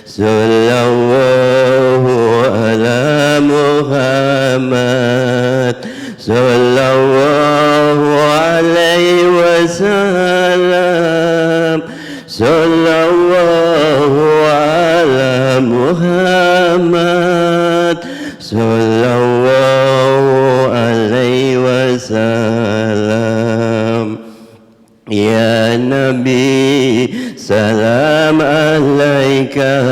Sallallahu ala Muhammad Sallallahu alaihi wasallam Sallallahu ala Muhammad Sallallahu alaihi wasallam. Ya Nabi salam alaika,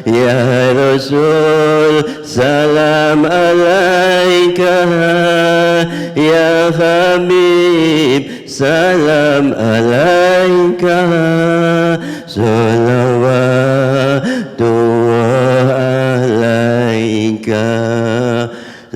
ya Rasul salam alaika, ya Habib salam alaika, salawatullah alaika.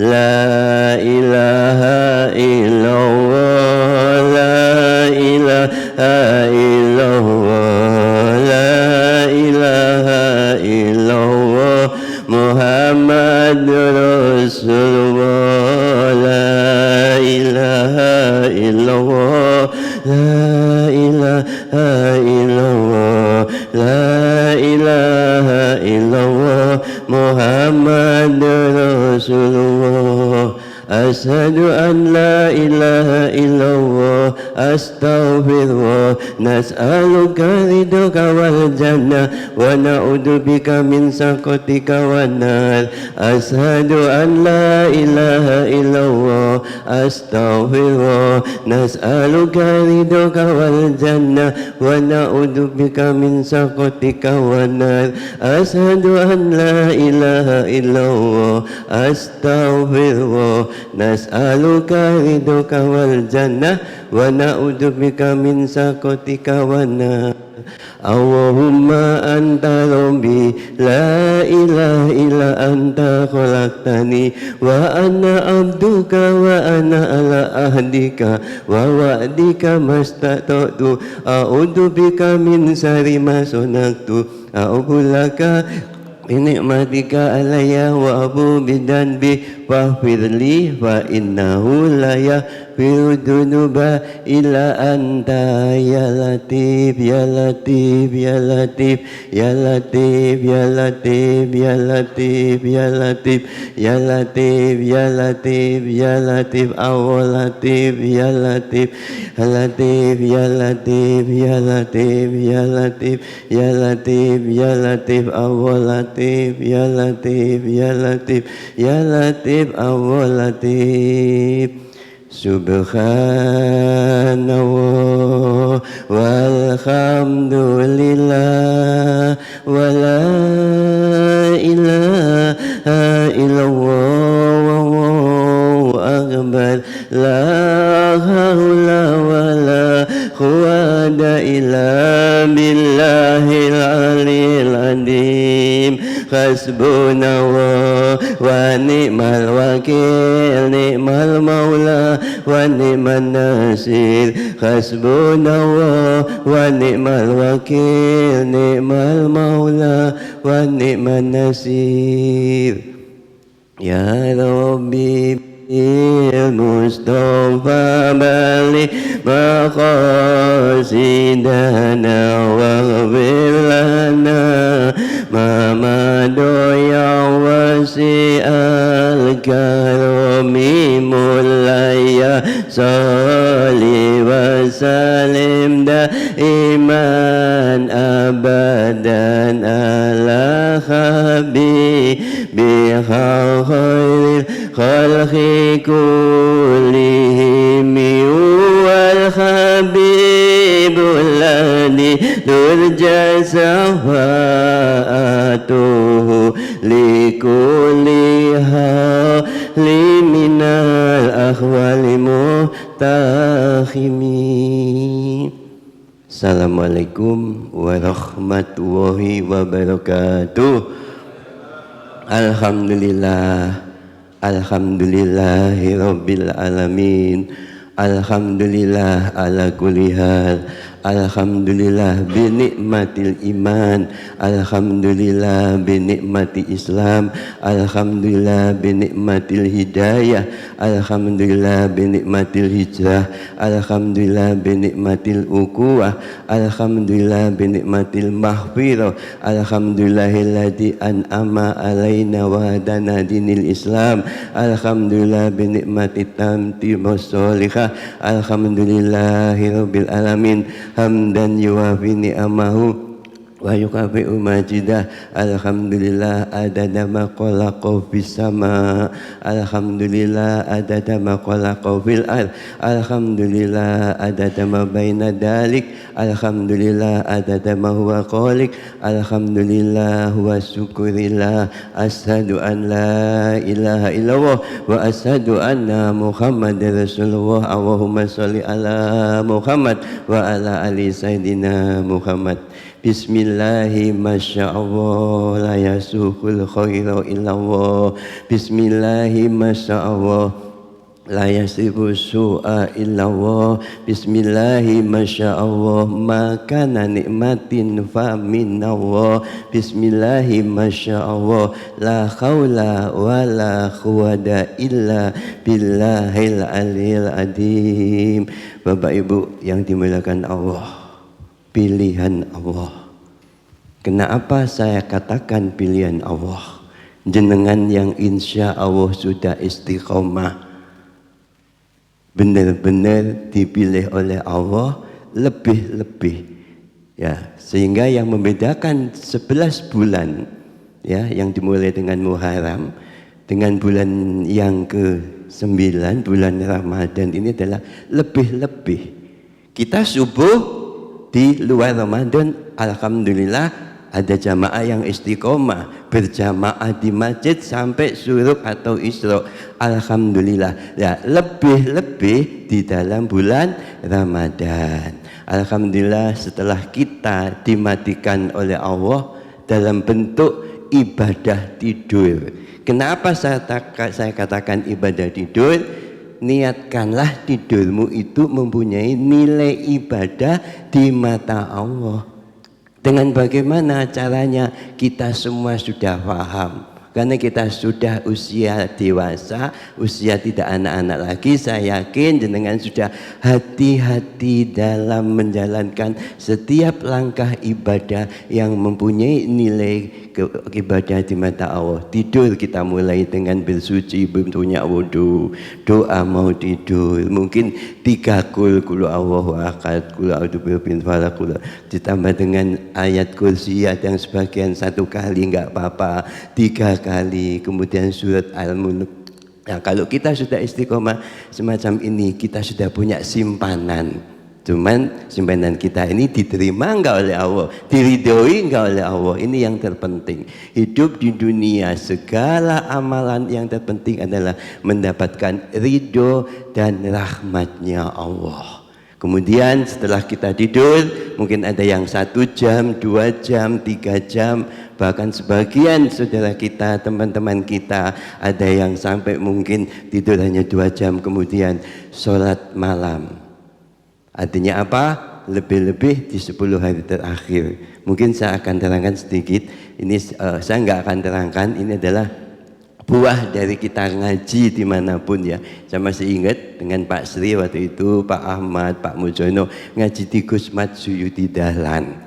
La ilaha illallah, la ilaha illallah, la ilaha illallah, Muhammadur Rasulullah. La ilaha illallah, la ilaha illallah, la ilaha illallah, Muhammadur Rasulullah. Asyhadu an la ilaha illallah, astaghfirullah, nas'aluka ridhoka wal jannah wa na'udzubika min sakhatika wan nar. Asyhadu an la ilaha illallah, astaghfirullah, nas'aluka ridhoka wal jannah wa na'udzubika min sakhatika wan nar. Asyhadu an la ilaha illallah, astaghfirullah, nas'aluka ridhoka wal jannah wa na'udzubika min sakhatika wan nar. Allahumma anta rabbi la ilaha illa anta khalaqtani wa ana abduka wa ana ala ahdika wa wa'dika mastata'tu a'udzu bika min syarri ma sana'tu a'udzu laka binikmatika alayya wa abu bidanbi faghfirli fa innahu la yaghfiru dzunuba illa anta. Ya Latif ya Latif ya Latif ya Latif ya Latif ya Latif ya Latif ya Latif ya Latif ya Latif awal Latif ya Latif Latif ya Latif ya Latif ya Latif ya Latif ya Latif awal Latif ya Latif ya Latif ya Latif awal Latif. Subhanallah walhamdulillah wa la ilaha illallah wallahu akbar. La haula wa la quwwata illa billahil aliyyil azim. Hasbunallah wa ni'mal wakil, ni'mal maula wa ni'man nasir. Hasbunallah wa ni'mal wakil, ni'mal maula wa ni'man nasir. Ya Rabbi Mustafa balik maqasidana waghfir lana ma madu ya wasi'al karami mulaya salli wa salim daiman abadan ala habibi khairil khalqi kullihim wal habibul ladzi turja safa'atuhu likulliha liminal akhwali muhtahimi. Assalamualaikum warahmatullahi wabarakatuh. Alhamdulillah, alhamdulillahi rabbil alamin. Alhamdulillah ala kulli hal. Alhamdulillah binikmatil iman, alhamdulillah binikmati Islam, alhamdulillah binikmatil hidayah, alhamdulillah binikmatil hijrah, alhamdulillah binikmatil ukuah, alhamdulillah binikmatil mahfirah, alhamdulillahilladzi an'ama alaina wa hadana dinil Islam, alhamdulillah binikmati tamtimus sholihah, alhamdulillahi rabbil alamin, hamdan yuwafi ni'amahu wa yukafi'u majidah. Alhamdulillah adada ma khalaqa fis sama, alhamdulillah adada ma khalaqa fil ard, alhamdulillah adada ma baina dalik, alhamdulillah adada ma huwa khaliq, alhamdulillah wa syukurillah, asyhadu an la ilaha illallah wa asyhadu anna muhammadar rasulullah. Allahumma sholli ala Muhammad wa ala ali sayyidina Muhammad. Bismillahi masyaallah la yasuhul khairu illallah, bismillahi masyaallah la yasifu su'a illallah, bismillahi masyaallah makana nikmatin fa minallah, bismillahi masyaallah la haula wa la quwwata illa billahil aliyil azim. Bapak Ibu yang dimuliakan Allah, pilihan Allah. Kenapa saya katakan pilihan Allah? Jenengan yang insya Allah sudah istiqomah, benar-benar dipilih oleh Allah lebih-lebih, ya, sehingga yang membedakan 11 bulan, ya, yang dimulai dengan Muharram dengan bulan yang ke-9, bulan Ramadan ini adalah lebih-lebih. Kita subuh di luar Ramadan, alhamdulillah ada jamaah yang istiqomah berjamaah di masjid sampai syuruk atau isra, alhamdulillah. Ya, lebih-lebih di dalam bulan Ramadan, alhamdulillah. Setelah kita dimatikan oleh Allah dalam bentuk ibadah tidur. Kenapa saya katakan ibadah tidur? Niatkanlah tidurmu itu mempunyai nilai ibadah di mata Allah. Dengan bagaimana caranya? Kita semua sudah paham, karena kita sudah usia dewasa, usia tidak anak-anak lagi. Saya yakin jenengan sudah hati-hati dalam menjalankan setiap langkah ibadah yang mempunyai nilai ibadah di mata Allah. Tidur kita mulai dengan bersuci, bentuknya wudu, doa mau tidur, mungkin 3 kul Allahu ahad, kul a'udzu birabbil falaq, ditambah dengan ayat kursiyat yang sebagian 1 kali enggak apa-apa, 3 kali, kemudian surat Al-Mulk. Nah, kalau kita sudah istiqomah semacam ini, kita sudah punya simpanan. Cuman simpanan kita ini diterima enggak oleh Allah, diridhoi enggak oleh Allah, ini yang terpenting. Hidup di dunia, segala amalan yang terpenting adalah mendapatkan ridho dan rahmatnya Allah. Kemudian setelah kita tidur, mungkin ada yang 1 jam, 2 jam, 3 jam, bahkan sebagian saudara kita, teman-teman kita, ada yang sampai mungkin tidur hanya 2 jam, kemudian sholat malam. Artinya apa? Lebih-lebih di 10 hari terakhir. Mungkin saya akan terangkan sedikit. Ini saya nggak akan terangkan. Ini adalah buah dari kita ngaji dimanapun, ya. Saya masih ingat dengan Pak Sri waktu itu, Pak Ahmad, Pak Mujono ngaji di Gusmat Suyuti Dahlan.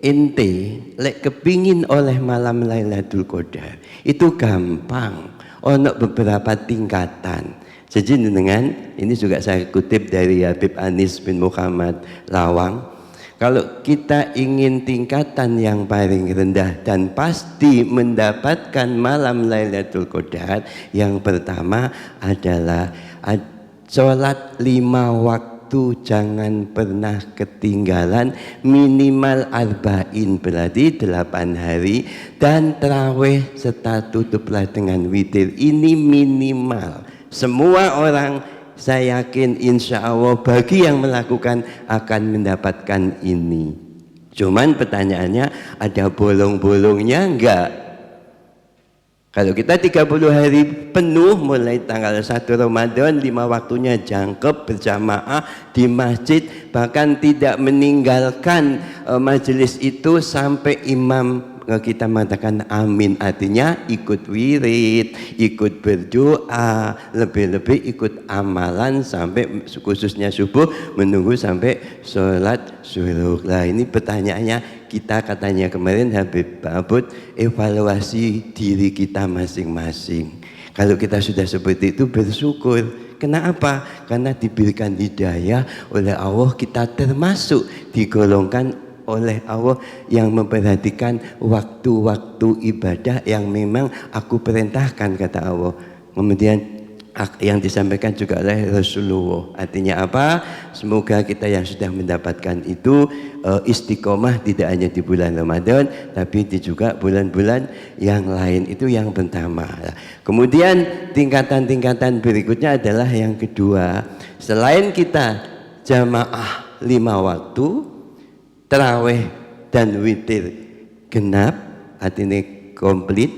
Ente lek kepingin oleh malam Lailatul Qadar itu gampang. Ono beberapa tingkatan. Jadi dengan ini juga saya kutip dari Habib Anis bin Muhammad Lawang. Kalau kita ingin tingkatan yang paling rendah dan pasti mendapatkan malam Lailatul Qadar, yang pertama adalah sholat 5 waktu jangan pernah ketinggalan, minimal arba'in berarti 8 hari, dan tarawih serta tutuplah dengan witir. Ini minimal. Semua orang, saya yakin insya Allah bagi yang melakukan akan mendapatkan ini. Cuman pertanyaannya, ada bolong-bolongnya enggak? Kalau kita 30 hari penuh mulai tanggal 1 Ramadan, 5 waktunya jangkep berjamaah di masjid, bahkan tidak meninggalkan majelis itu sampai imam kita mengatakan amin, artinya ikut wirid, ikut berdoa, lebih-lebih ikut amalan sampai khususnya subuh menunggu sampai sholat syuruk. Lah ini pertanyaannya, kita katanya kemarin Habib Abud evaluasi diri kita masing-masing. Kalau kita sudah seperti itu bersyukur. Kenapa? Karena diberikan hidayah oleh Allah, kita termasuk digolongkan oleh Allah yang memperhatikan waktu-waktu ibadah yang memang aku perintahkan, kata Allah. Kemudian yang disampaikan juga oleh Rasulullah. Artinya apa? Semoga kita yang sudah mendapatkan itu istiqomah tidak hanya di bulan Ramadan, tapi di juga bulan-bulan yang lain. Itu yang pertama. Kemudian tingkatan-tingkatan berikutnya adalah yang kedua. Selain kita jamaah 5 waktu, tarawih dan witir genap, artinya komplit,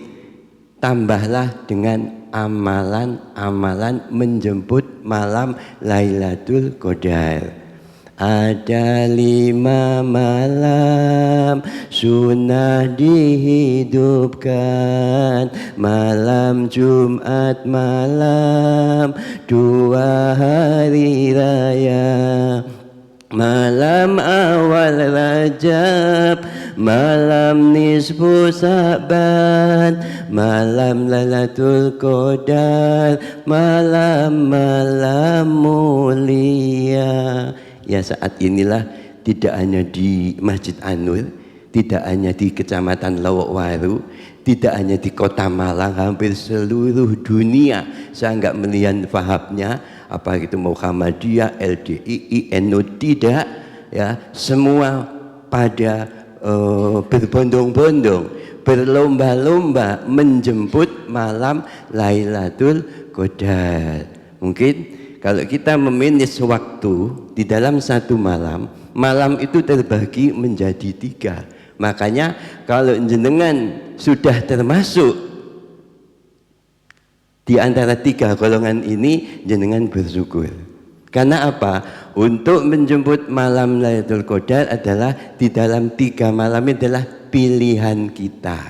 tambahlah dengan amalan-amalan menjemput malam Lailatul Qadar. Ada 5 malam sunnah dihidupkan, malam Jumat, malam 2 hari raya, malam awal Rajab, malam nisfu Sa'ban, malam Lailatul Qadar, malam-malam mulia. Ya, saat inilah tidak hanya di Masjid An-Nur, tidak hanya di Kecamatan Lowokwaru, tidak hanya di Kota Malang, hampir seluruh dunia. Saya nggak melihat fahabnya apa itu Muhammadiyah, LDI, NU, tidak ya, semua pada berbondong-bondong, berlomba-lomba menjemput malam Lailatul Qadar. Mungkin kalau kita memanage waktu di dalam satu malam, malam itu terbagi menjadi 3. Makanya kalau jenengan sudah termasuk di antara 3 golongan ini, jenengan bersyukur. Karena apa? Untuk menjemput malam Lailatul Qadar adalah di dalam 3 malam ini adalah pilihan kita.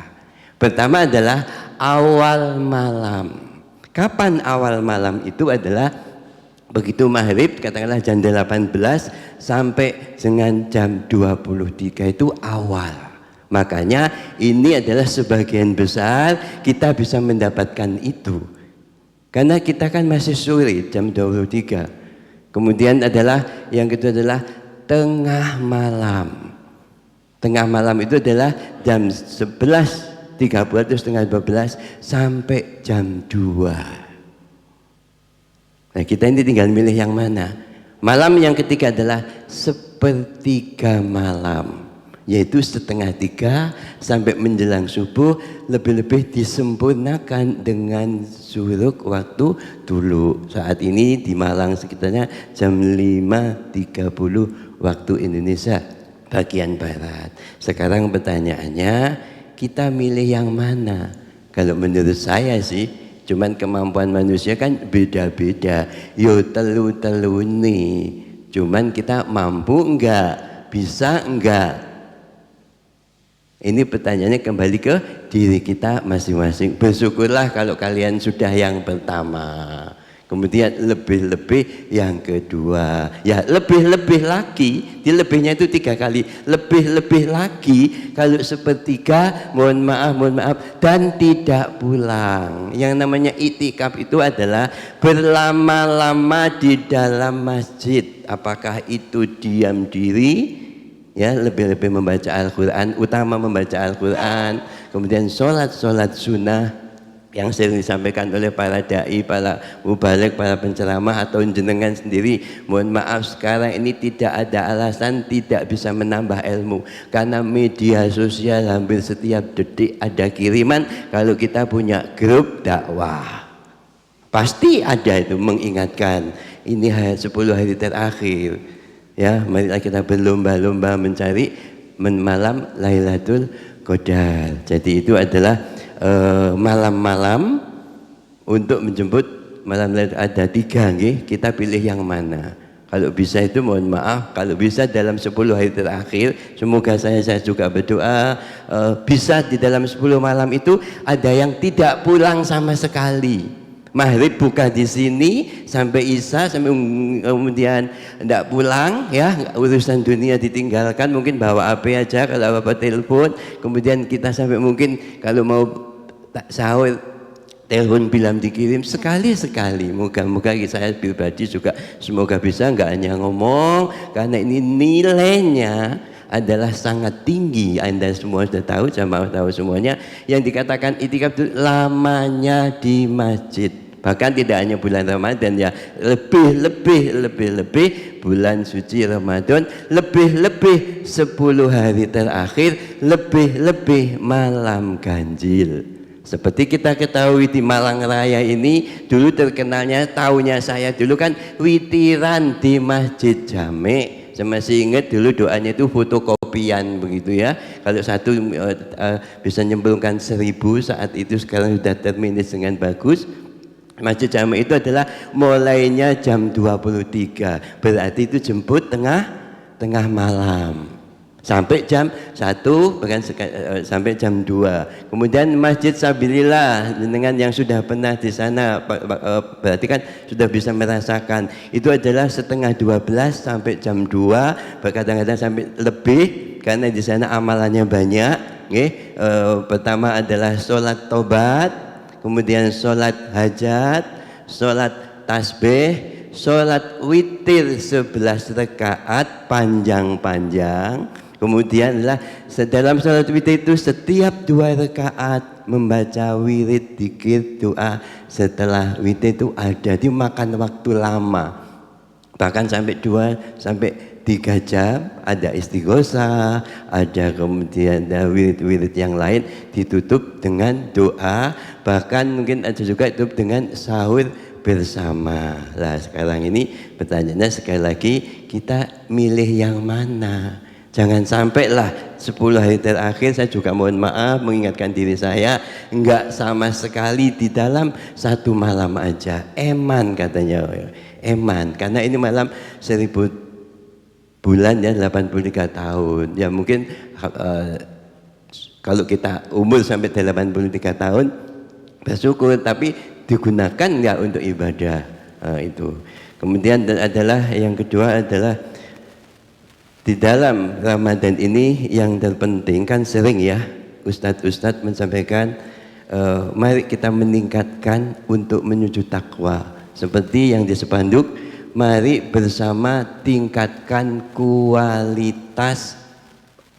Pertama adalah awal malam. Kapan awal malam? Itu adalah begitu maghrib, katakanlah jam 18 sampai dengan jam 23 itu awal. Makanya ini adalah sebagian besar kita bisa mendapatkan itu. Karena kita kan masih sore jam 23. Kemudian adalah yang kedua adalah tengah malam. Tengah malam itu adalah jam 11.30 atau setengah 12 sampai jam 2. Nah, kita ini tinggal milih yang mana. Malam yang ketiga adalah sepertiga malam, yaitu 2:30 sampai menjelang subuh, lebih-lebih disempurnakan dengan syuruk waktu dulu. Saat ini di Malang sekitarnya jam 5.30 waktu Indonesia bagian barat. Sekarang pertanyaannya, kita milih yang mana? Kalau menurut saya sih, cuman kemampuan manusia kan beda-beda. Yo telu-telu nih. Cuman kita mampu enggak? Bisa enggak? Ini pertanyaannya kembali ke diri kita masing-masing. Bersyukurlah kalau kalian sudah yang pertama. Kemudian lebih-lebih yang kedua. Ya lebih-lebih lagi. Di lebihnya itu 3 kali. Lebih-lebih lagi kalau sepertiga, mohon maaf. Dan tidak pulang. Yang namanya itikaf itu adalah berlama-lama di dalam masjid. Apakah itu diam diri? Ya, lebih-lebih membaca Al-Quran, utama membaca Al-Quran. Kemudian sholat sunnah yang sering disampaikan oleh para da'i, para mubalik, para penceramah atau jenengan sendiri. Mohon maaf, sekarang ini tidak ada alasan tidak bisa menambah ilmu, karena media sosial hampir setiap detik ada kiriman. Kalau kita punya grup dakwah, pasti ada itu mengingatkan, ini 10 hari terakhir ya, marilah kita berlomba-lomba mencari malam Lailatul Qadar. Jadi itu adalah malam-malam untuk menjemput malam ada 3 nggih, kita pilih yang mana. Kalau bisa itu mohon maaf, kalau bisa dalam 10 hari terakhir, semoga saya juga berdoa bisa di dalam 10 malam itu ada yang tidak pulang sama sekali. Maghrib buka di sini sampai Isya, sampai kemudian tidak pulang ya, urusan dunia ditinggalkan, mungkin bawa HP aja kalau apa telepon, kemudian kita sampai mungkin kalau mau sahur telepon bilang dikirim sekali-sekali. Moga-moga saya pribadi juga semoga bisa, nggak hanya ngomong, karena ini nilainya adalah sangat tinggi. Anda semua sudah tahu, jamaah tahu semuanya. Yang dikatakan itikaf itu lamanya di masjid. Bahkan tidak hanya bulan Ramadan ya, lebih bulan suci Ramadan, lebih 10 hari terakhir, lebih malam ganjil. Seperti kita ketahui di Malang Raya ini dulu terkenalnya, tahunya saya dulu kan witiran di Masjid Jami. Saya masih ingat dulu doanya itu fotokopian begitu ya. Kalau satu bisa nyemplungkan 1000 saat itu, sekarang sudah terminus dengan bagus. Masjid Jami itu adalah mulainya jam 23, berarti itu jemput tengah malam. Sampai jam 1 bahkan sampai jam 2. Kemudian Masjid Sabilillah, dengan yang sudah pernah di sana berarti kan sudah bisa merasakan itu adalah setengah 12 sampai jam 2, kadang-kadang sampai lebih karena di sana amalannya banyak. Pertama adalah sholat tobat, kemudian sholat hajat, sholat tasbih, sholat witir 11 rakaat panjang-panjang. Kemudian adalah dalam sholat witir itu setiap 2 rakaat membaca wirid, dzikir, doa. Setelah witir itu ada, dia makan waktu lama, bahkan sampai 2 sampai 3 jam. Ada istighosah, ada kemudian ada wirid-wirid yang lain, ditutup dengan doa, bahkan mungkin ada juga itu dengan sahur bersama. Lah sekarang ini pertanyaannya sekali lagi, kita milih yang mana? Jangan sampailah 10 hari terakhir, saya juga mohon maaf mengingatkan diri saya, enggak sama sekali di dalam 1 malam aja. Eman katanya, eman, karena ini malam 1000 bulan ya, 83 tahun. Ya mungkin kalau kita umur sampai 83 tahun bersyukur, tapi digunakan enggak untuk ibadah itu. Kemudian adalah yang kedua adalah di dalam Ramadan ini yang terpenting kan sering ya Ustadz menyampaikan mari kita meningkatkan untuk menuju takwa, seperti yang di spanduk, mari bersama tingkatkan kualitas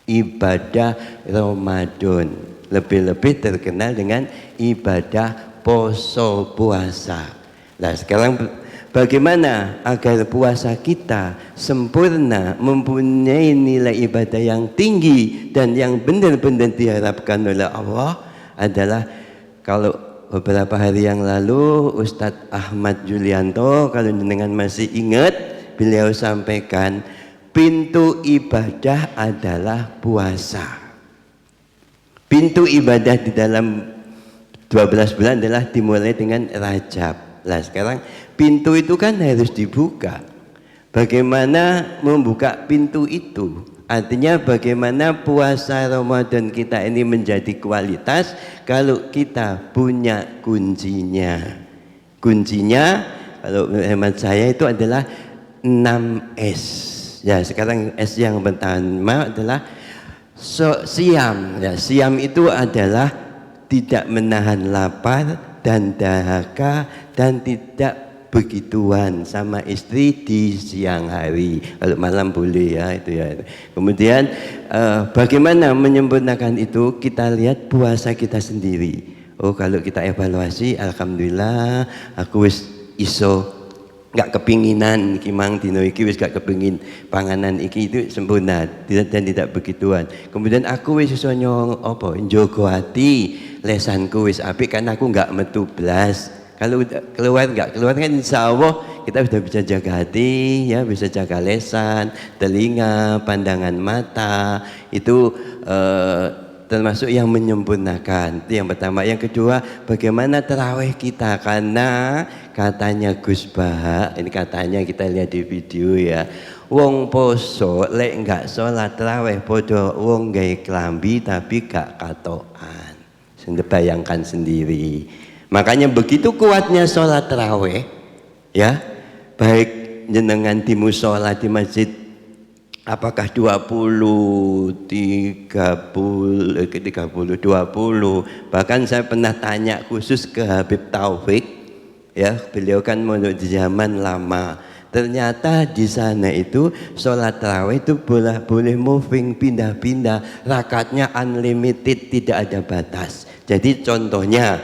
ibadah Ramadan, lebih-lebih terkenal dengan ibadah poso puasa. Nah sekarang bagaimana agar puasa kita sempurna, mempunyai nilai ibadah yang tinggi dan yang benar-benar diharapkan oleh Allah adalah, kalau beberapa hari yang lalu Ustadz Ahmad Julianto, kalau dengan masih ingat, beliau sampaikan pintu ibadah adalah puasa. Pintu ibadah di dalam 12 bulan adalah dimulai dengan Rajab. Nah sekarang pintu itu kan harus dibuka. Bagaimana membuka pintu itu? Artinya bagaimana puasa Ramadan kita ini menjadi kualitas kalau kita punya kuncinya. Kuncinya kalau hemat saya itu adalah 6S. Ya sekarang S yang pertama adalah siam. Ya, siam itu adalah tidak menahan lapar dan dahaga dan tidak begituan sama istri di siang hari. Kalau malam boleh ya itu ya. Kemudian bagaimana menyempurnakan itu? Kita lihat puasa kita sendiri. Oh kalau kita evaluasi, alhamdulillah aku wis iso nggak kepinginan iki mang dino iki wis gak kepingin panganan iki, itu sempurna dan tidak begituan. Kemudian aku wis iso njogo hati, lesanku wis apik karena aku nggak metu blas. Kalau keluar nggak keluar kan insya Allah kita sudah bisa jaga hati ya, bisa jaga lesan, telinga, pandangan mata itu termasuk yang menyempurnakan. Itu yang pertama. Yang kedua, bagaimana tarawih kita, karena katanya Gus Bah, ini katanya kita lihat di video ya, wong poso lek enggak sholat tarawih podo wong gawe klambi tapi gak katokan. Sudah bayangkan sendiri. Makanya begitu kuatnya sholat tarawih ya, baik jenengan di musola di masjid, apakah 20, 30, 20, bahkan saya pernah tanya khusus ke Habib Taufik ya, beliau kan mondok di zaman lama, ternyata di sana itu sholat tarawih itu boleh moving, pindah-pindah, rakatnya unlimited, tidak ada batas. Jadi contohnya,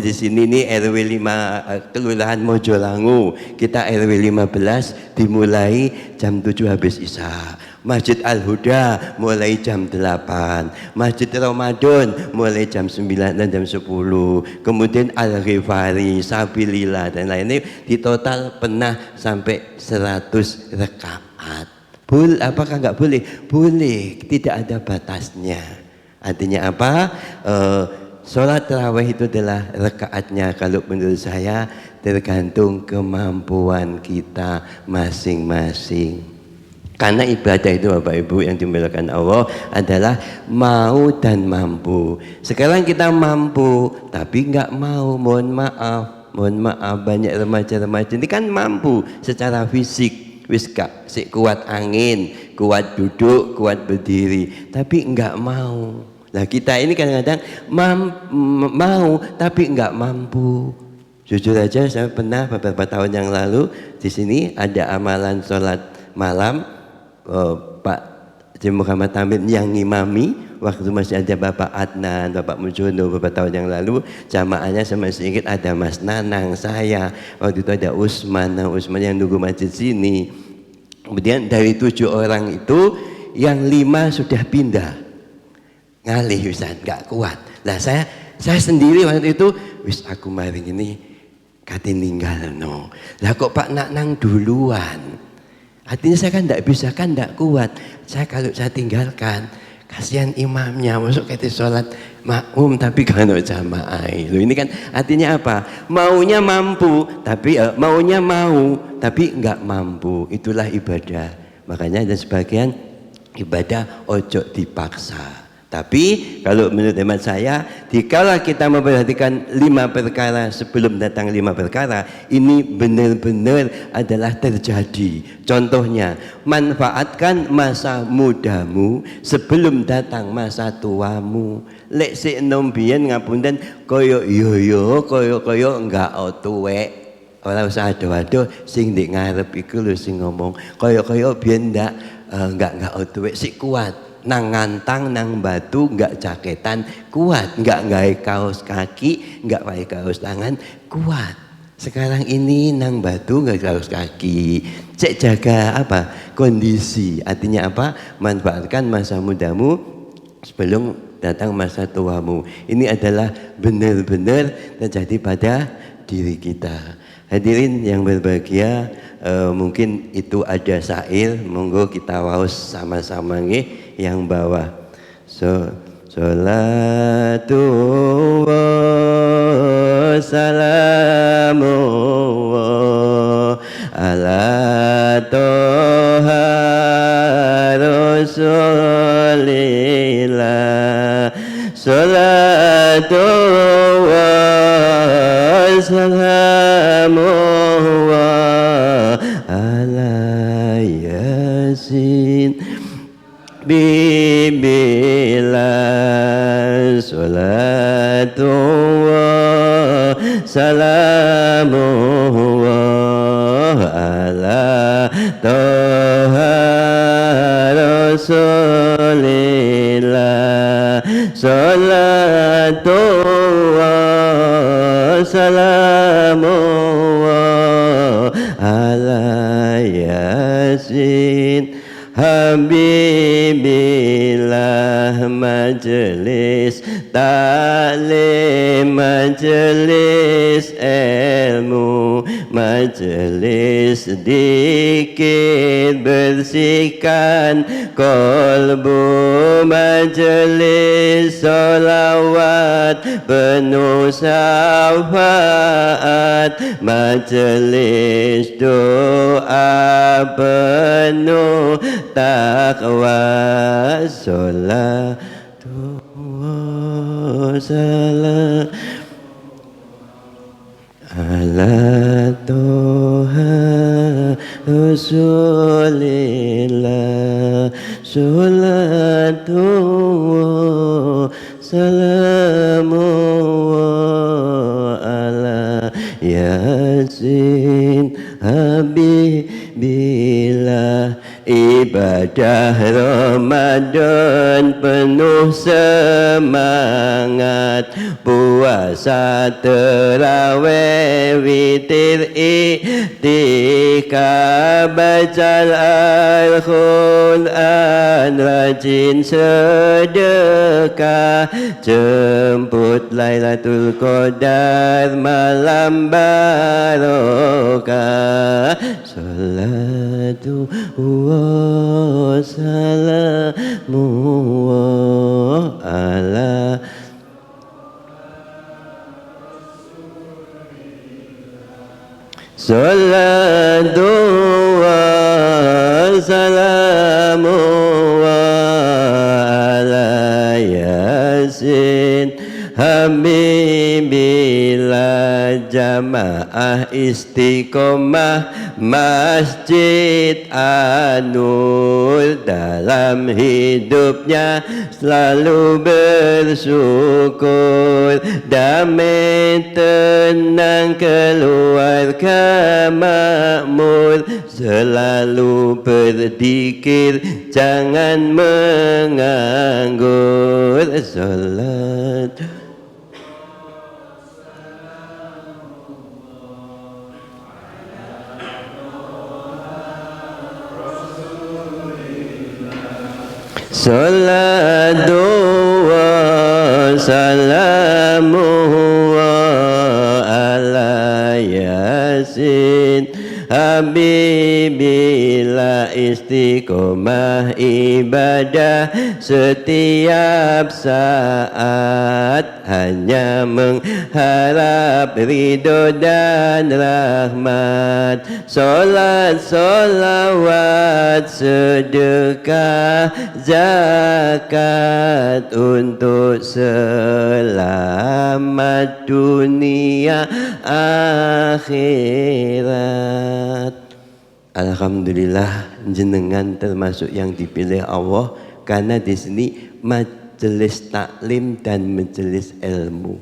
di sini nih RW 5 Kelurahan Mojolangu, kita RW 15 dimulai jam 7 habis Isya. Masjid Al-Huda mulai jam 8, Masjid Ramadan mulai jam 9 dan jam 10, kemudian Al-Ghifari, Sabilillah dan lainnya, di total pernah sampai 100 rakaat. Apakah nggak boleh? Boleh, tidak ada batasnya. Artinya apa? Sholat tarawih itu adalah rakaatnya, kalau menurut saya tergantung kemampuan kita masing-masing. Karena ibadah itu Bapak Ibu yang dimuliakan Allah adalah mau dan mampu. Sekarang kita mampu tapi nggak mau, mohon maaf banyak remaja-remaja ini kan mampu secara fisik, wis gak sik kuat angin, kuat duduk, kuat berdiri, tapi nggak mau. Nah kita ini kadang-kadang mau tapi nggak mampu. Jujur aja saya pernah beberapa tahun yang lalu di sini ada amalan sholat malam, Pak Haji Muhammad Hamid yang ngimami, waktu masih ada Bapak Adnan, Bapak Mujono beberapa tahun yang lalu, jamaahnya saya masih ingat ada Mas Nanang, saya, waktu itu ada Usman yang nunggu masjid sini. Kemudian dari 7 orang itu yang 5 sudah pindah, ngalih wisan, gak kuat. Lah saya sendiri waktu itu, wis aku mari ini kati ninggal no. Lah kok Pak Nanang duluan? Artinya saya kan tidak bisa, kan tidak kuat. Kalau saya tinggalkan, kasihan imamnya masuk kati sholat makmum tapi kalau jamaah. Loh, ini kan artinya apa? Maunya mampu, tapi maunya mau tapi nggak mampu. Itulah ibadah. Makanya ada sebagian ibadah ojo dipaksa. Tapi kalau menurut hemat saya, dikala kita memperhatikan 5 perkara sebelum datang 5 perkara, ini benar-benar adalah terjadi. Contohnya, manfaatkan masa mudamu sebelum datang masa tuamu. Lek sik enom biyen ngapunten koyo yo koyo enggak tuwek. Ora usah ado-ado sing ndek ngarep iku lho sing ngomong. Koyo biyen enggak tuwek sik kuat. Nang ngantang, nang batu, nggak jaketan, kuat. Nggak gawe kaos kaki, nggak pakai kaos tangan, kuat. Sekarang ini nang batu, nggak kaos kaki. Cek jaga apa? Kondisi. Artinya apa? Manfaatkan masa mudamu sebelum datang masa tuamu. Ini adalah benar-benar terjadi pada diri kita. Hadirin yang berbahagia, mungkin itu ada syair, monggo kita waos sama-sama nggih. Yang bawah, Salatu wa salamu ala toha rasulillah. Salatu wa salamu ala yasin bibillah. Salatu wa salamu ala toha rasulillah. Salatu wa salamu ala yasin Habibillah majelis taklim, majelis ilmu, majelis zikir bersihkan kolbu, majelis solawat penuh syafaat, majelis doa penuh takwa, salatullah salam ala Toha Rasulillah, salatullah salamullah ala Yasin Habibillah. Ibadah Ramadan penuh semangat, puasa terawih witir iktikaf, baca Al-Quran, rajin sedekah, jemput Lailatul Qadar malam barokah, salatu wa salamu ala salatu wa salamu ala Yasin Habibillah. Jamaah istiqomah Masjid An-Nur dalam hidupnya selalu bersyukur, damai tenang keluarga makmur, selalu berzikir jangan menganggur. Salat salatu wa salamu ala Yasin Habibillah. Istiqomah ibadah setiap saat, hanya mengharap ridho dan rahmat, solat solawat sedekah zakat untuk selamat dunia akhirat. Alhamdulillah jenengan termasuk yang dipilih Allah, karena di sini majelis taklim dan majelis ilmu.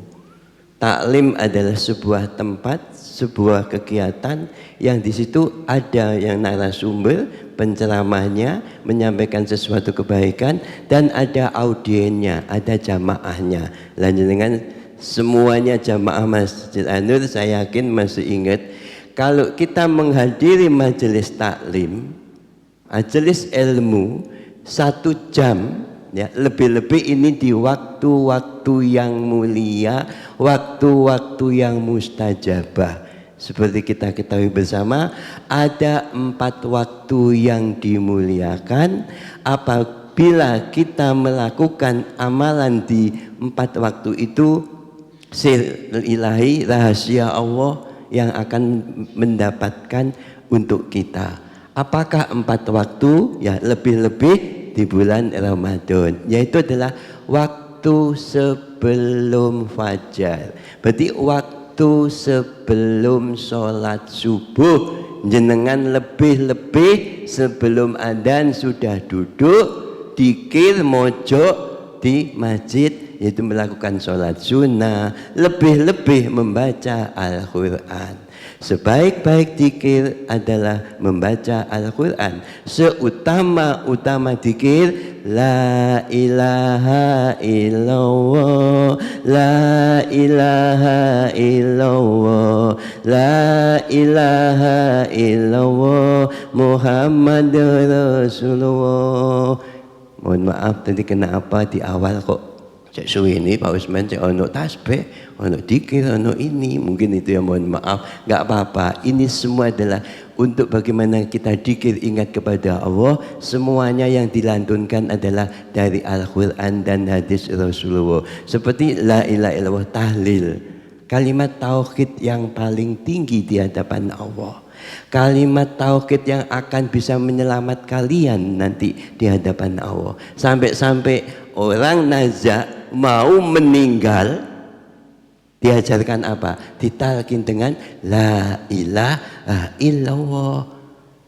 Taklim adalah sebuah tempat, sebuah kegiatan yang di situ ada yang narasumber, penceramahnya menyampaikan sesuatu kebaikan, dan ada audiennya, ada jamaahnya. Lanjutkan semuanya jamaah Masjid An-Nur, saya yakin masih ingat. Kalau kita menghadiri majelis taklim, majelis ilmu 1 jam, ya, lebih-lebih ini di waktu-waktu yang mulia, waktu-waktu yang mustajabah. Seperti kita ketahui bersama, ada 4 waktu yang dimuliakan. Apabila kita melakukan amalan di 4 waktu itu, sir ilahi, rahasia Allah yang akan mendapatkan untuk kita. Apakah 4 waktu? Ya, lebih-lebih di bulan Ramadan, yaitu adalah waktu sebelum fajar. Berarti waktu sebelum sholat subuh, jenengan lebih-lebih sebelum adzan sudah duduk dikir mojok di Masjid yaitu melakukan sholat sunnah, lebih-lebih membaca Al-Quran. Sebaik-baik zikir adalah membaca Al-Quran. Seutama-utama zikir la ilaha illallah, la ilaha illallah, la ilaha illallah, Muhammadur Rasulullah. Mohon maaf tadi kena apa di awal kok cek suwi ini Pak Usman cek ono tasbih, ono dikir, ono ini. Mungkin itu ya, mohon maaf, nggak apa-apa. Ini semua adalah untuk bagaimana kita dikir ingat kepada Allah. Semuanya yang dilantunkan adalah dari Al-Quran dan hadis Rasulullah. Seperti la ilaha illallah, tahlil, kalimat tauhid yang paling tinggi di hadapan Allah. Kalimat tauhid yang akan bisa menyelamat kalian nanti di hadapan Allah. Sampai-sampai orang nazak mau meninggal diajarkan apa? Ditalkin dengan la ilaha illallah.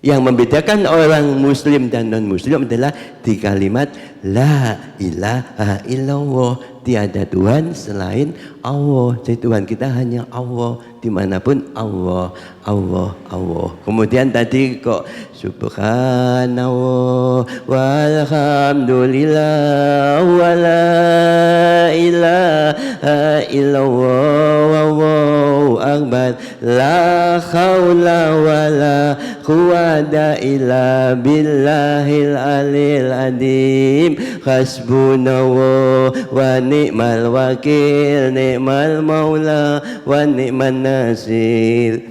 Yang membedakan orang muslim dan non muslim adalah di kalimat la ilaha illallah. Tiada Tuhan selain Allah. Jadi Tuhan kita hanya Allah, dimanapun Allah, Allah, Allah. Kemudian tadi kok subhanallah walhamdulillah wala ilaha illallah wallahu akbar, la khawla wala quwwata illa billahil alil adim, hasbunallah wa ni'mal wakil, ni'mal maula wa ni'man nasir.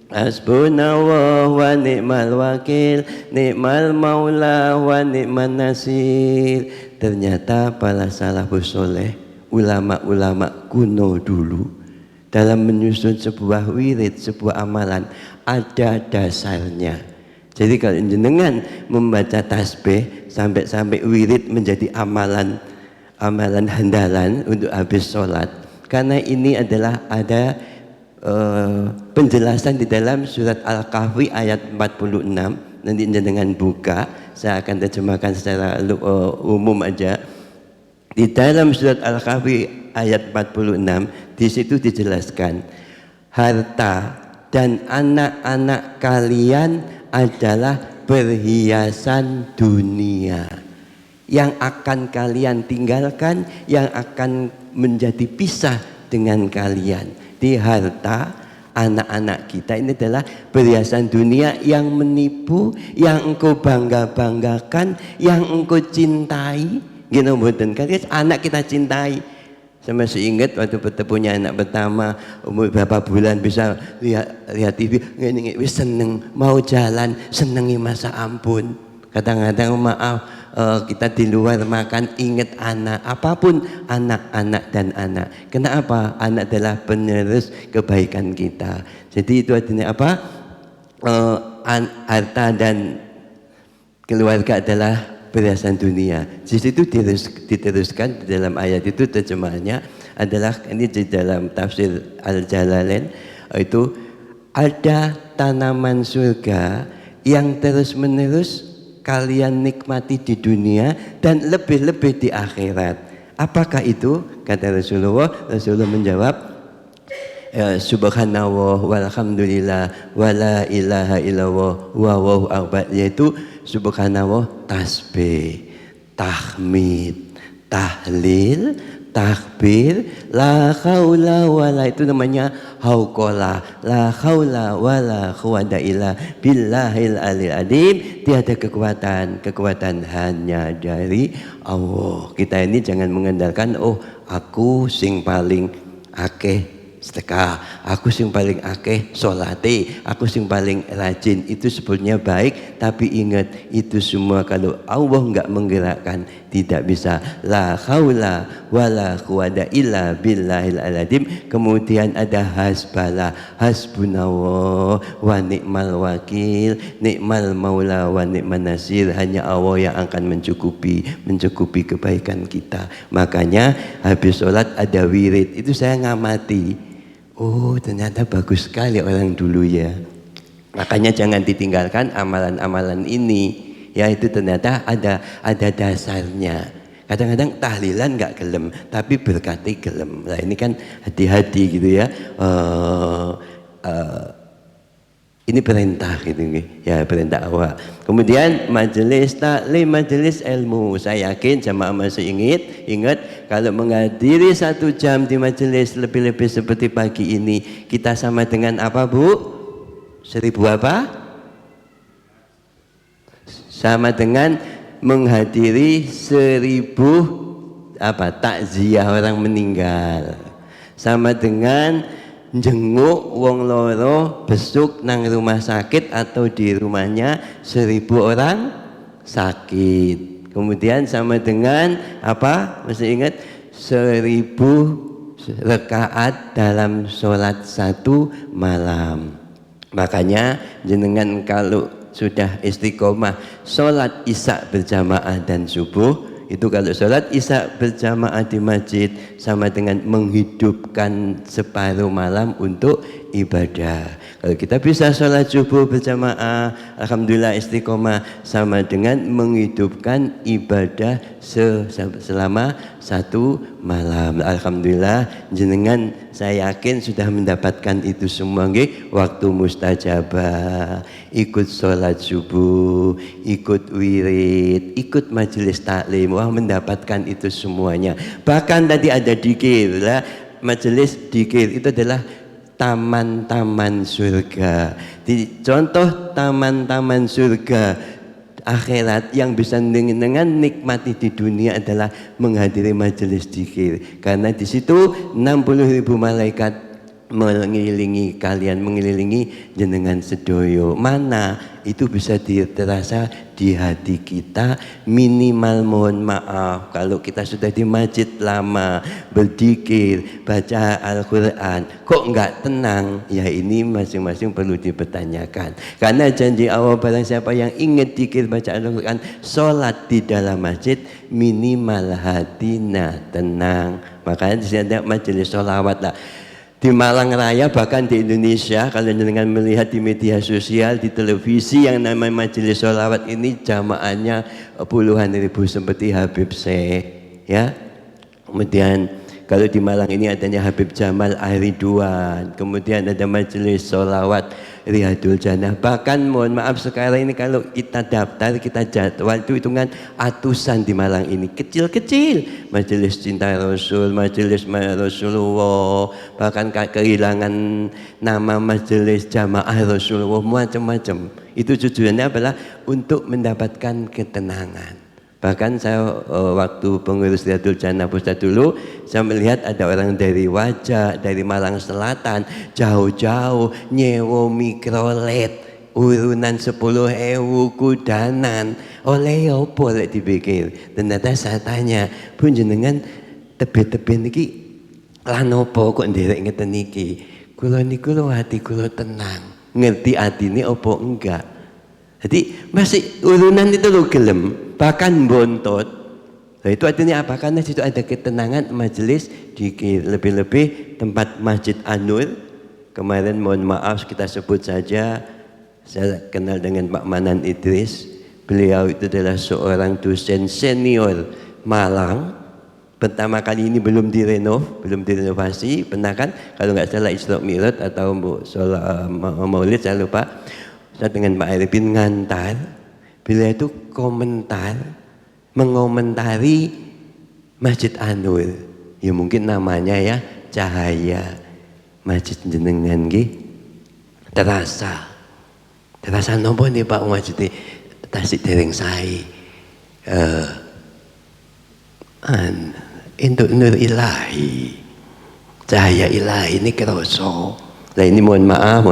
Hasbunallah wa ni'mal wakil, ni'mal maula wa ni'man nasir. Ternyata para salafus soleh, ulama-ulama kuno dulu, dalam menyusun sebuah wirid, sebuah amalan, ada dasarnya. Jadi kalau jenengan membaca tasbih sampai wirid menjadi amalan handalan untuk habis sholat, karena ini adalah ada penjelasan di dalam surat Al-Kahfi ayat 46. Nanti jenengan buka, saya akan terjemahkan secara umum aja. Di dalam surat Al-Kahfi ayat 46, di situ dijelaskan harta dan anak-anak kalian adalah perhiasan dunia yang akan kalian tinggalkan, yang akan menjadi pisah dengan kalian. Di harta, anak-anak kita ini adalah perhiasan dunia yang menipu, yang engkau bangga-banggakan, yang engkau cintai. Gini mboten, kalian anak kita cintai. Saya masih ingat waktu punya anak pertama, umur berapa bulan bisa lihat TV, ngene seneng, mau jalan senengi masa ampun. Kadang-kadang maaf, kita di luar makan ingat anak, apapun anak dan anak. Kenapa? Anak adalah penerus kebaikan kita. Jadi itu artinya apa? Harta dan keluarga adalah perhiasan dunia. Di situ diteruskan di dalam ayat itu, terjemahannya adalah ini di dalam tafsir Al-Jalalain, itu ada tanaman surga yang terus-menerus kalian nikmati di dunia dan lebih-lebih di akhirat. Apakah itu? Kata Rasulullah menjawab, subhanallah walhamdulillah wala ilaha illallah wallahu akbar, yaitu subhanallah tasbih, tahmid, tahlil, takbir, la haula wala, itu namanya hauqala, la haula wala quwwata illa billahil aliyil azim. Tiada kekuatan hanya dari Allah. Kita ini jangan mengandalkan aku sing paling akeh sedekah, aku sing paling akeh sholate, aku sing paling rajin. Itu sebetulnya baik, tapi ingat itu semua kalau Allah enggak menggerakkan tidak bisa. La haula wala quwwata illa billahil azim. Kemudian ada hasbala, hasbunallah wa ni'mal wakil, ni'mal maula wa ni'man nasir. Hanya Allah yang akan mencukupi kebaikan kita. Makanya habis sholat ada wirid. Itu saya ngamati. Oh, ternyata bagus sekali orang dulu ya. Makanya jangan ditinggalkan amalan-amalan ini. Ya, itu ternyata ada dasarnya. Kadang-kadang tahlilan nggak gelem, tapi berkati gelem. Nah ini kan hati-hati gitu ya. Ini perintah gitu ya, perintah awal. Kemudian majelis taklim, majelis ilmu. Saya yakin jamaah masih ingat kalau menghadiri 1 jam di majelis lebih-lebih seperti pagi ini, kita sama dengan apa Bu? 1000 apa? Sama dengan menghadiri 1000 apa? Takziah orang meninggal. Sama dengan jenguk wong loro besuk nang rumah sakit atau di rumahnya 1000 orang sakit. Kemudian sama dengan apa? Masih ingat 1000 rakaat dalam sholat 1 malam. Makanya jenengan kalau sudah istiqomah sholat isya berjamaah dan subuh, itu kalau sholat isya berjamaah di masjid sama dengan menghidupkan separuh malam untuk ibadah. Kalau kita bisa sholat subuh berjamaah, alhamdulillah istiqomah, sama dengan menghidupkan ibadah selama 1 malam. Alhamdulillah jenengan saya yakin sudah mendapatkan itu semua nggih. Waktu mustajabah, ikut sholat subuh, ikut wirid, ikut majelis taklim, wah mendapatkan itu semuanya. Bahkan tadi ada dikir lah, majelis dikir itu adalah taman-taman surga. Di contoh taman-taman surga akhirat yang bisa dengan nikmati di dunia adalah menghadiri majelis dzikir, karena di situ 60.000 malaikat mengelilingi kalian, mengelilingi jenengan sedoyo. Mana itu bisa terasa di hati kita. Minimal mohon maaf kalau kita sudah di masjid lama berzikir, baca Al-Quran kok enggak tenang, ya ini masing-masing perlu dipertanyakan. Karena janji Allah, barang siapa yang ingat zikir baca Al-Quran, sholat di dalam masjid, minimal hatinya tenang. Makanya di sini ada majelis sholawat lah. Di Malang Raya, bahkan di Indonesia, kalau dengan melihat di media sosial, di televisi, yang namanya majelis sholawat ini jamaahnya puluhan ribu seperti Habib Syekh ya. Kemudian kalau di Malang ini adanya Habib Jamal Ahriduan, kemudian ada majelis sholawat Riyadul Jannah. Bahkan mohon maaf sekarang ini kalau kita daftar, kita jadwal itu hitungan atusan di Malang ini, kecil-kecil. Majelis cinta Rasul, majelis Rasulullah, bahkan kehilangan nama majelis jamaah Rasulullah, macam-macam. Itu tujuannya adalah untuk mendapatkan ketenangan. Bahkan saya waktu pengurus Riyadul Jannah pusat dulu, saya melihat ada orang dari Wajak, dari Malang Selatan, jauh-jauh nyewa mikrolet, urunan 10.000 kudanan. Oleh apa lek dipikir? Ternyata saya tanya, "Pun jenengan tebe-tebe niki lan apa kok nderek ngeten niki?" Kula niku lho hati kula tenang. Ngerti atine apa enggak? Jadi masih urunan itu lo gelem, bahkan bontot. Nah, itu artinya apa? Karena situ ada ketenangan majelis dzikir. Lebih-lebih tempat Masjid An-Nur. Kemarin mohon maaf kita sebut saja, saya kenal dengan Pak Manan Idris. Beliau itu adalah seorang dosen senior Malang. Pertama kali ini belum direnovasi. Pernah kan? Kalau nggak salah Isra Mi'raj atau Maulid, saya lupa. Saya dengan Pak Arifin ngantar, beliau itu mengomentari Masjid An-Nur. Ya mungkin namanya ya Cahaya. Masjid jenengan nggih terasa nopo nih Pak Masjid tasik dereng sae. Untuk nur ilahi, cahaya ilahi ini kerasa. Nah ini mohon maaf,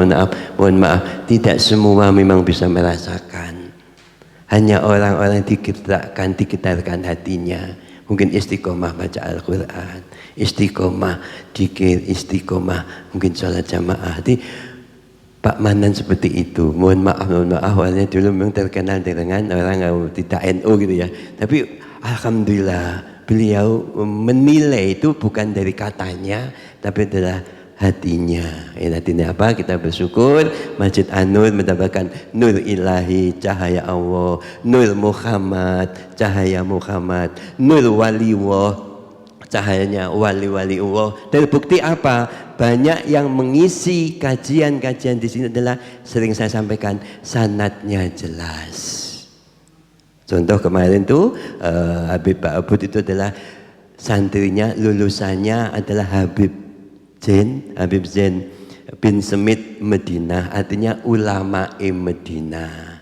tidak semua memang bisa merasakan. Hanya orang-orang digetarkan hatinya. Mungkin istiqomah baca Al-Quran, istiqomah dzikir, istiqomah mungkin sholat jamaah. Jadi Pak Manan seperti itu. Mohon maaf, awalnya dulu memang terkenal dengan orang yang tidak NU gitu ya. Tapi alhamdulillah beliau menilai itu bukan dari katanya, tapi adalah hatinya. Artinya apa? Kita bersyukur Masjid An-Nur mendapatkan nur ilahi, cahaya Allah, nur Muhammad, cahaya Muhammad, nur waliullah, cahayanya wali-wali Allah. Terbukti apa? Banyak yang mengisi kajian-kajian di sini adalah sering saya sampaikan sanadnya jelas. Contoh kemarin tuh Habib Pak Abud itu adalah santrinya, lulusannya adalah Habib Zain bin Semit Medina, artinya ulama Medina.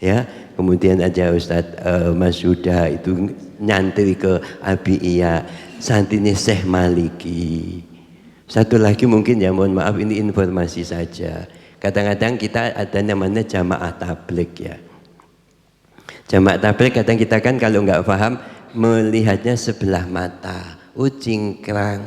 Ya, kemudian aja Ustadz Mas Yuda itu nyantri ke Abi Iya, santrinya Syekh Maliki. Satu lagi mungkin ya, mohon maaf ini informasi saja. Kadang-kadang kita ada namanya jamaah tabligh ya. Jamaah tabligh kadang kita kan kalau nggak paham melihatnya sebelah mata, cingkrang,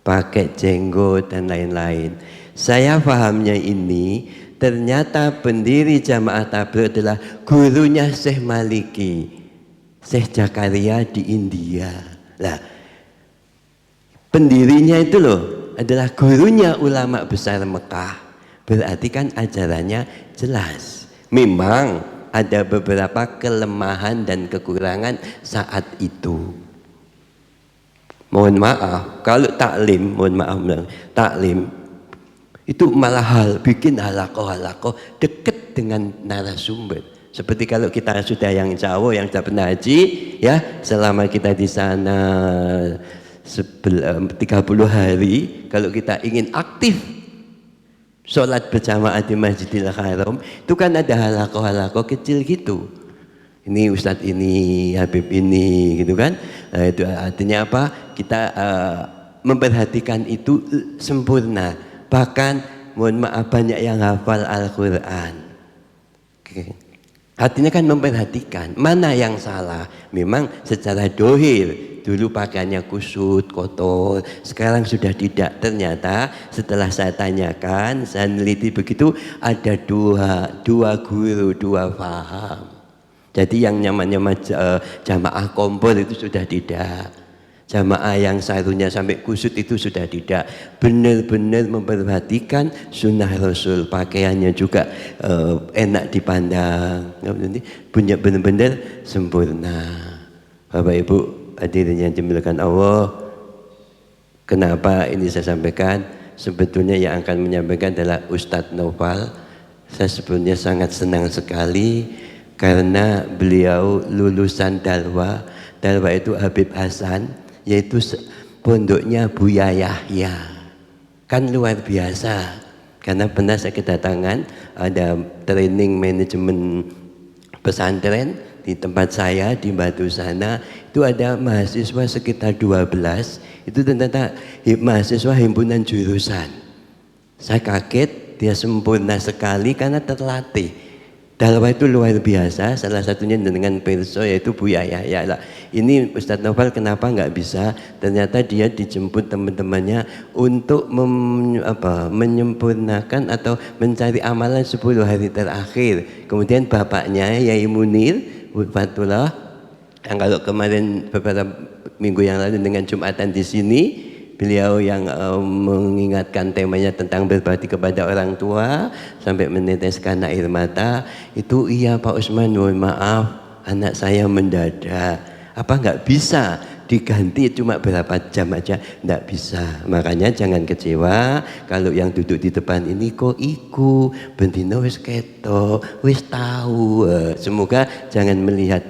pakai jenggot dan lain-lain. Saya pahamnya ini ternyata pendiri jamaah tabligh adalah gurunya Syekh Maliki, Syekh Zakaria di India. Lah, pendirinya itu loh adalah gurunya ulama besar Mekah. Berarti kan ajarannya jelas. Memang ada beberapa kelemahan dan kekurangan saat itu. Mohon maaf, kalau taklim, mohon maaf, taklim itu malah bikin halakoh deket dengan narasumber. Seperti kalau kita sudah yang Jawa, yang sudah pernah haji, ya selama kita di sana 30 hari, kalau kita ingin aktif sholat berjamaah di Masjidil Haram, itu kan ada halakoh kecil gitu. Ini Ustadz ini, Habib ini, gitu kan. Nah, itu artinya apa? Kita memperhatikan itu sempurna. Bahkan mohon maaf banyak yang hafal Al-Quran. Artinya kan memperhatikan mana yang salah. Memang secara dohir dulu pakaiannya kusut, kotor, sekarang sudah tidak. Ternyata setelah saya tanyakan, saya neliti begitu, ada dua guru, dua paham. Jadi yang namanya jamaah kompor itu sudah tidak. Jamaah yang sarungnya sampai kusut itu sudah tidak. Benar-benar memperhatikan sunnah Rasul, pakaiannya juga enak dipandang, punya benar-benar sempurna. Bapak Ibu hadirin yang dimuliakan Allah, kenapa ini saya sampaikan? Sebetulnya yang akan menyampaikan adalah Ustadz Noval. Saya sebetulnya sangat senang sekali karena beliau lulusan Dalwa. Dalwa itu Habib Hasan, yaitu pondoknya Buya Yahya. Kan luar biasa, karena pernah saya kedatangan ada training manajemen pesantren di tempat saya di Batu sana. Itu ada mahasiswa sekitar 12, itu ternyata mahasiswa himpunan jurusan. Saya kaget, dia sempurna sekali karena terlatih. Dalwa itu luar biasa, salah satunya dengan perso yaitu Buya Yahya. Ini Ustadz Noval kenapa nggak bisa? Ternyata dia dijemput teman-temannya untuk menyempurnakan atau mencari amalan 10 hari terakhir. Kemudian bapaknya Yai Munir Fatullah, yang kalau kemarin beberapa minggu yang lalu dengan Jumatan di sini, beliau yang mengingatkan temanya tentang berbakti kepada orang tua sampai meneteskan air mata. Itu iya Pak Usman, mohon maaf anak saya mendadak, apa nggak bisa diganti cuma berapa jam aja? Nggak bisa. Makanya jangan kecewa kalau yang duduk di depan ini kok iku bendino wis ketok, wis tahu. Semoga jangan melihat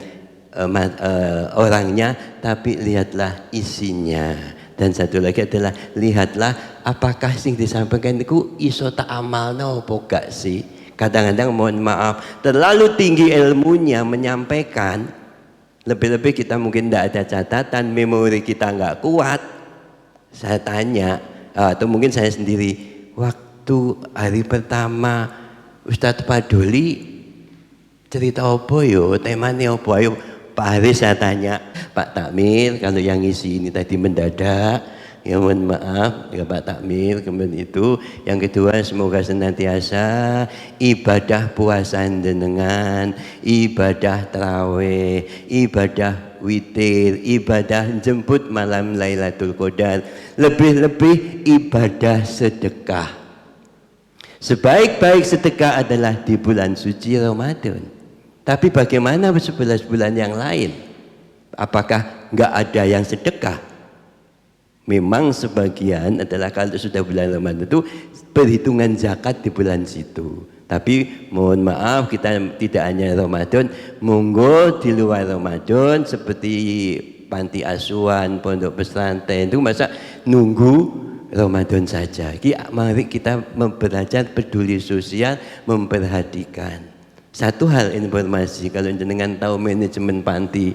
orangnya, tapi lihatlah isinya. Dan satu lagi adalah lihatlah apakah sing disampaikan itu iso tak amalno apa gak sih. Kadang-kadang mohon maaf terlalu tinggi ilmunya menyampaikan, lebih-lebih kita mungkin tidak ada catatan, memori kita nggak kuat. Saya tanya atau mungkin saya sendiri, waktu hari pertama Ustadz Padoli cerita apa yo, temanya apa, ayo Pak Haris saya tanya, Pak Takmir kalau yang ngisi ini tadi mendadak, ya mohon maaf ya Pak Takmir. Kemudian itu yang kedua, semoga senantiasa ibadah puasa dengan ibadah tarawih, ibadah witir, ibadah jemput malam Lailatul Qadar, lebih-lebih ibadah sedekah. Sebaik-baik sedekah adalah di bulan suci Ramadan. Tapi bagaimana 11 bulan yang lain? Apakah nggak ada yang sedekah? Memang sebagian adalah kalau sudah bulan Ramadan itu perhitungan zakat di bulan situ. Tapi mohon maaf, kita tidak hanya Ramadan, monggo di luar Ramadan seperti panti asuhan, pondok pesantren itu masa nunggu Ramadan saja. Mari kita belajar peduli sosial, memperhatikan. Satu hal informasi, kalau jenengan tahu manajemen panti,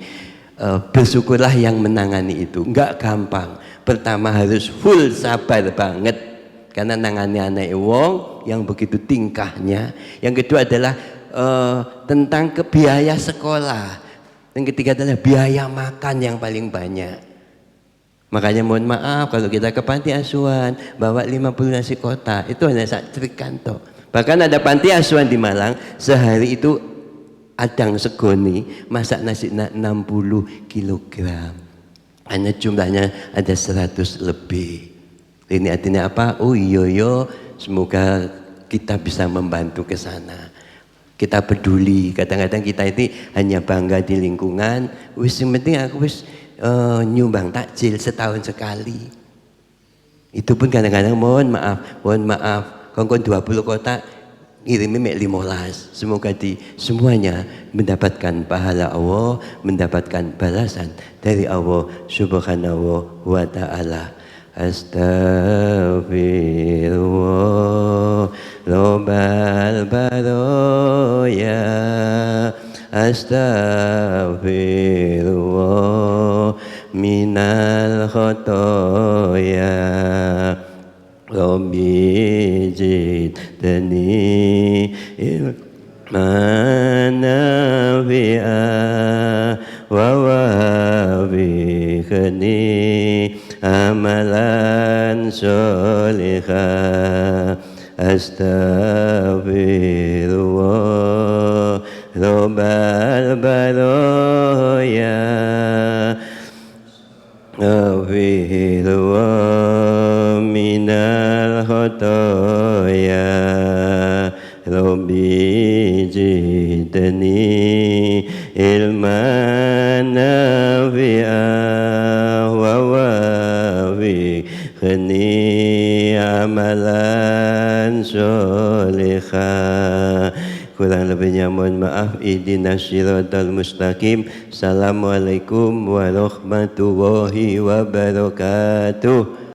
bersyukurlah yang menangani itu. Enggak gampang. Pertama harus full sabar banget. Karena nangani anak wong yang begitu tingkahnya. Yang kedua adalah tentang biaya sekolah. Yang ketiga adalah biaya makan yang paling banyak. Makanya mohon maaf kalau kita ke panti asuhan bawa 50 nasi kotak itu hanya sak trikanto. Bahkan ada panti asuhan di Malang sehari itu adang segoni masak nasi 60 kilogram. Hanya jumlahnya ada 100 lebih. Ini artinya apa? Oh iya, semoga kita bisa membantu ke sana. Kita peduli. Kadang-kadang kita ini hanya bangga di lingkungan. Wis yang penting aku wis nyumbang takjil setahun sekali. Itu pun kadang-kadang mohon maaf. Kongkon 20 kotak ngirimi mek 15. Semoga semuanya mendapatkan pahala Allah, mendapatkan balasan dari Allah Subhanahu wa ta'ala. Astaghfirullah Rabbal baraya, astaghfirullah minal khotoya, Rabbi jidni ilman nafi'a wa wafiqni amalan sholihah. Astaghfirullah Rabbal baraya, astaghfirullah minal khotoya, Rabbi jidni ilman nafi'a wa wafiqni amalan sholihah. Kurang lebihnya mohon maaf. Ihdinas siratal mustaqim. Assalamualaikum warahmatullahi wabarakatuh.